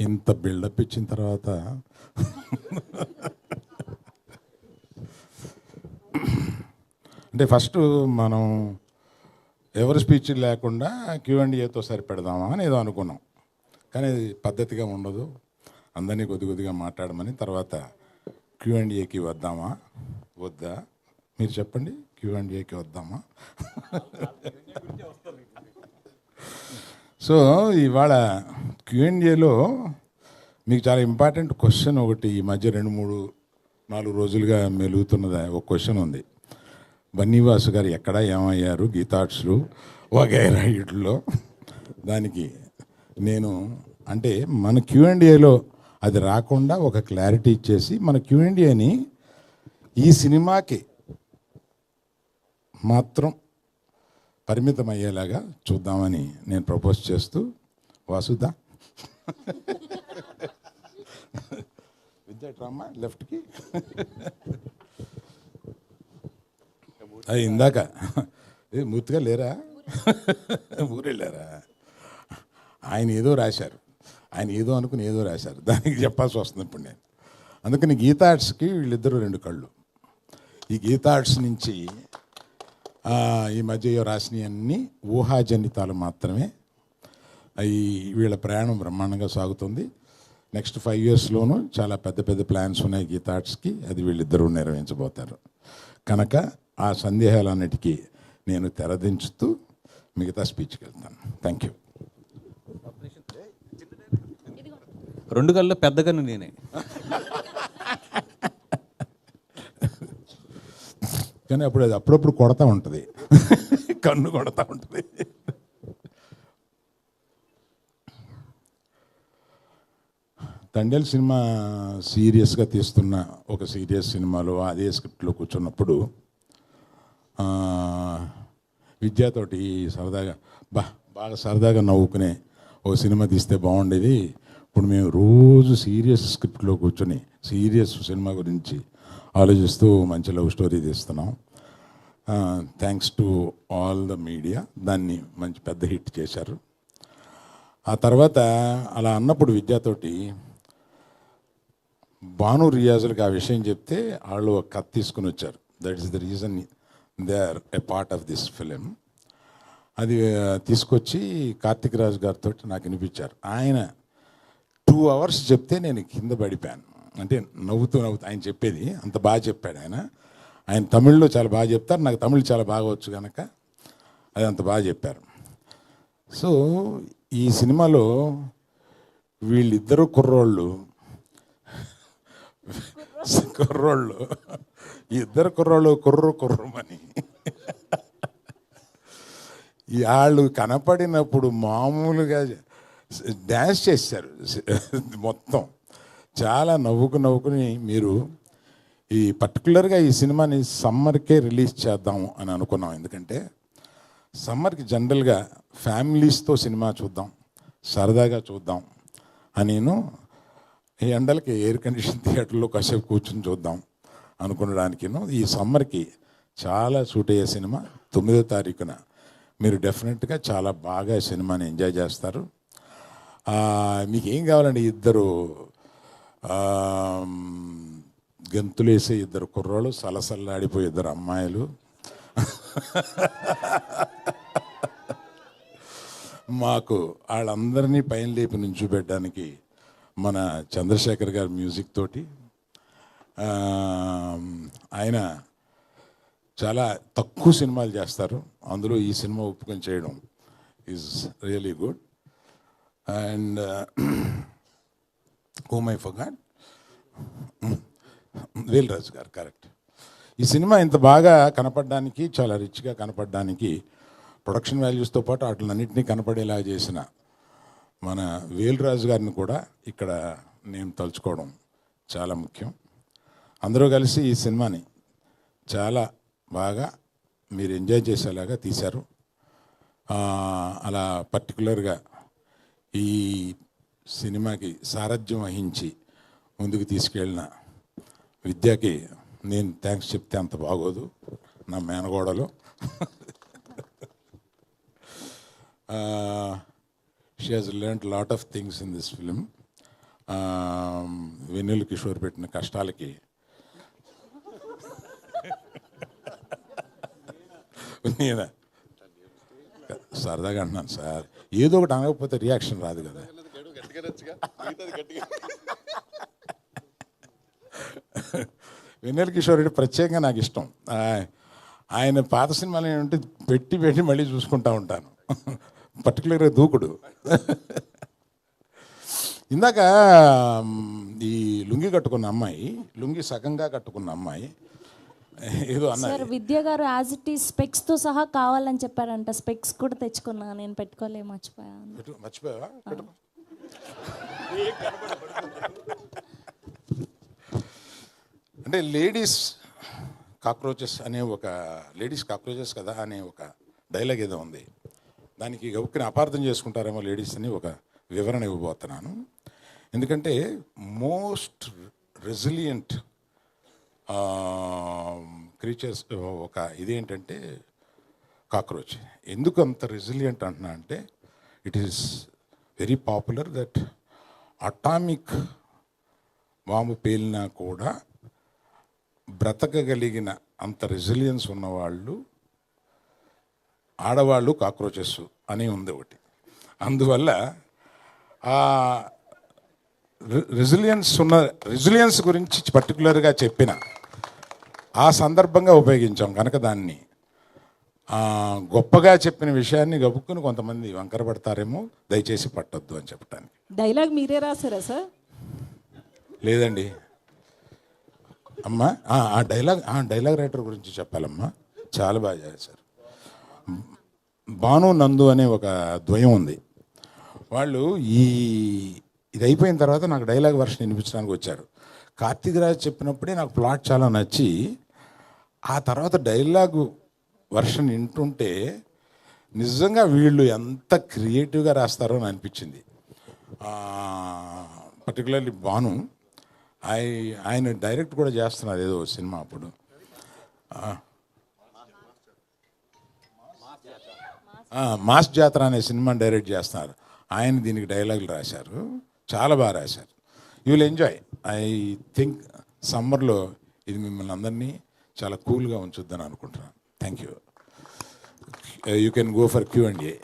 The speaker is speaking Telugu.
ఇంత బిల్డప్ ఇచ్చిన తర్వాత అంటే ఫస్ట్ మనం ఎవరి స్పీచ్ లేకుండా Q&Aతో సరిపెడదామా అని ఏదో అనుకున్నాం, కానీ అది పద్ధతిగా ఉండదు. అందరినీ కొద్దిగా మాట్లాడమని తర్వాత Q&Aకి వద్దామా వద్దా మీరు చెప్పండి. Q&Aకి వద్దామా? సో ఇవాళ Q&Aలో మీకు చాలా ఇంపార్టెంట్ క్వశ్చన్ ఒకటి ఈ మధ్య 2-3-4 రోజులుగా మెలుగుతున్నది ఒక క్వశ్చన్ ఉంది. బన్నీవాసు గారు ఎక్కడ ఏమయ్యారు గీతార్ట్స్లు వగైరా వీటిలో. దానికి నేను అంటే మన Q&Aలో అది రాకుండా ఒక క్లారిటీ ఇచ్చేసి మన Q&Aని ఈ సినిమాకి మాత్రం పరిమితం అయ్యేలాగా చూద్దామని నేను ప్రపోజ్ చేస్తూ, వాసుదా విద్యాట్రామా లెఫ్ట్కి అది ఇందాక మూర్తిగా లేరా ఊరెళ్ళారా? ఆయన ఏదో రాశారు, ఆయన ఏదో అనుకుని ఏదో రాశారు, దానికి చెప్పాల్సి వస్తుంది ఇప్పుడు నేను. అందుకని గీతా ఆర్ట్స్కి వీళ్ళిద్దరూ 2 కళ్ళు. ఈ గీతా ఆర్ట్స్ నుంచి ఈ మధ్య రాసినవన్నీ ఊహాజనితాలు మాత్రమే. అవి వీళ్ళ ప్రయాణం బ్రహ్మాండంగా సాగుతుంది. నెక్స్ట్ 5 yearsలోనూ చాలా పెద్ద ప్లాన్స్ ఉన్నాయి గీతా ఆర్ట్స్కి. అది వీళ్ళిద్దరూ నెరవేర్చబోతారు. కనుక ఆ సందేహాలన్నిటికీ నేను తెరదించుతూ మిగతా స్పీచ్కి వెళ్తాను. Thank you. 2 కళ్ళు పెద్దగాను నేనే. కానీ అది అప్పుడప్పుడు కొడతా ఉంటుంది, కన్ను కొడతా ఉంటుంది. తండేల్ సినిమా సీరియస్గా తీస్తున్న ఒక సీరియస్ సినిమాలో అదే స్క్రిప్ట్లో కూర్చున్నప్పుడు విద్యాతోటి సరదాగా బాగా సరదాగా నవ్వుకునే ఒక సినిమా తీస్తే బాగుండేది. ఇప్పుడు మేము రోజు సీరియస్ స్క్రిప్ట్లో కూర్చొని సీరియస్ సినిమా గురించి ఆలోచిస్తూ మంచి లవ్ స్టోరీ తీస్తున్నాం. Thanks to all the media, దాన్ని మంచి పెద్ద హిట్ చేశారు. ఆ తర్వాత అలా అన్నప్పుడు విద్యాతోటి భాను రియాజులకు ఆ విషయం చెప్తే వాళ్ళు ఒక కథ తీసుకుని వచ్చారు. That is the reason they are a part of this film. అది తీసుకొచ్చి కార్తిక్ రాజు గారితో నాకు వినిపించారు. ఆయన 2 hours చెప్తే నేను కింద పడిపోయాను. అంటే నవ్వుతూ ఆయన చెప్పేది అంత బాగా చెప్పాడు. ఆయన తమిళ్లో చాలా బాగా చెప్తారు, నాకు తమిళ్ చాలా బాగా వచ్చు కనుక అది అంత బాగా చెప్పారు. సో ఈ సినిమాలో వీళ్ళిద్దరూ కుర్రోళ్ళు ఇద్దరు కుర్రోళ్ళు కుర్రమని వాళ్ళు కనపడినప్పుడు మామూలుగా డ్యాన్స్ చేశారు మొత్తం. చాలా నవ్వుకుని మీరు ఈ పర్టికులర్గా ఈ సినిమాని సమ్మర్కే రిలీజ్ చేద్దాము అని అనుకున్నాం. ఎందుకంటే సమ్మర్కి జనరల్గా ఫ్యామిలీస్తో సినిమా చూద్దాం, సరదాగా చూద్దాం అని ఈ ఎండలకి ఎయిర్ కండిషన్ థియేటర్లో కాసేపు కూర్చొని చూద్దాం అనుకునడానికి ఈ సమ్మర్కి చాలా సూట్ అయ్యే సినిమా. 9వ తారీఖున మీరు డెఫినెట్గా చాలా బాగా సినిమాని ఎంజాయ్ చేస్తారు. మీకు ఏం కావాలండి? ఇద్దరు గంతులేసే 2 కుర్రోళ్ళు, సలసల్లాడిపోయే 2 అమ్మాయిలు, మాకు వాళ్ళందరినీ పైన లేపి నుంచోబెట్టడానికి మన చంద్రశేఖర్ గారి మ్యూజిక్ తోటి. ఆయన చాలా తక్కువ సినిమాలు చేస్తారు, అందులో ఈ సినిమా ఒప్పుకొని చేయడం is really good. And whom I forgot, Vel Raju గారు, కరెక్ట్. ఈ సినిమా ఇంత బాగా కనపడడానికి, చాలా రిచ్గా కనపడడానికి ప్రొడక్షన్ వాల్యూస్తో పాటు వాటిలన్నింటినీ కనపడేలా చేసిన మన వేల్ రాజు గారిని కూడా ఇక్కడ నేను తలుచుకోవడం చాలా ముఖ్యం. అందరూ కలిసి ఈ సినిమాని చాలా బాగా మీరు ఎంజాయ్ చేసేలాగా తీశారు. అలా పర్టికులర్గా ఈ సినిమాకి సారథ్యం వహించి ముందుకు తీసుకెళ్ళిన విద్యకి నేను థ్యాంక్స్ చెప్తే అంత బాగోదు, నా మేనగోడలు. She has learned a lot of things in this film. వెన్నెల కిషోర్ పెట్టిన కష్టాలకి నేనా సరదాగా అంటున్నాను సార్, ఏదో ఒకటి అనకపోతే రియాక్షన్ రాదు కదా. వెన్నెల కిషోర్ రెడ్డి ప్రత్యేకంగా నాకు ఇష్టం. ఆయన పాత సినిమాలు ఏంటంటే పెట్టి పెట్టి మళ్ళీ చూసుకుంటా ఉంటాను. పర్టికులర్గా దూకుడు. ఇందాక ఈ లుంగి కట్టుకున్న అమ్మాయి, లుంగి సగంగా కట్టుకున్న అమ్మాయి ఏదో సార్ అన్నది. విద్య గారు యాజ్ ఇట్ ఈస్ స్పెక్స్ తో సహా కావాలని చెప్పారంట. స్పెక్స్ కూడా తెచ్చుకున్నా, నేను పెట్టుకోలే, మర్చిపోయాను. మర్చిపోయావా? అంటే లేడీస్ కాక్రోచెస్ అనే ఒక, లేడీస్ కాక్రోచెస్ కదా అనే ఒక డైలాగ్ ఏదో ఉంది. దానికి గబుక్కుని అపార్థం చేసుకుంటారేమో లేడీస్ అని ఒక వివరణ ఇవ్వబోతున్నాను. ఎందుకంటే మోస్ట్ రెసిలియంట్ క్రీచర్స్ ఒక ఇదేంటంటే కాక్రోచ్. ఎందుకు అంత రెసిలియంట్ అంటున్నా అంటే it is very popular that atomic bomb పేలినా కూడా బ్రతకగలిగిన అంత రెసిలియన్స్ ఉన్నవాళ్ళు ఆడవాళ్ళు కాక్రోచెస్ అని ఉంది ఒకటి. అందువల్ల ఆ రెసిలియన్స్ గురించి పర్టికులర్గా చెప్పిన ఆ సందర్భంగా ఉపయోగించాం కనుక దాన్ని గొప్పగా చెప్పిన విషయాన్ని గబుక్కుని కొంతమంది వంకర పడతారేమో, దయచేసి పట్టొద్దు అని చెప్పడానికి. డైలాగ్ మీరే రాశారా సార్? లేదండి అమ్మా, ఆ డైలాగ్ రైటర్ గురించి చెప్పాలమ్మా. చాలా బాగా చేశారు. భాను నందు అనే ఒక ద్వయం ఉంది. వాళ్ళు ఇది అయిపోయిన తర్వాత నాకు డైలాగ్ వర్షన్ వినిపించడానికి వచ్చారు. కార్తీక్ రాజ్ చెప్పినప్పుడే నాకు ప్లాట్ చాలా నచ్చి, ఆ తర్వాత డైలాగు వర్షన్ వింటుంటే నిజంగా వీళ్ళు ఎంత క్రియేటివ్గా రాస్తారో అని అనిపించింది. పర్టికులర్లీ భాను, ఆయన డైరెక్ట్ కూడా చేస్తున్నారు ఏదో సినిమా అప్పుడు. మాస్ జాతర అనే సినిమాని డైరెక్ట్ చేస్తున్నారు. ఆయన దీనికి డైలాగులు రాశారు, చాలా బాగా రాశారు. You will enjoy. I think సమ్మర్లో ఇది మిమ్మల్ని అందరినీ చాలా కూల్గా ఉంచుద్దని అనుకుంటున్నాను. Thank you. You can go for Q&A.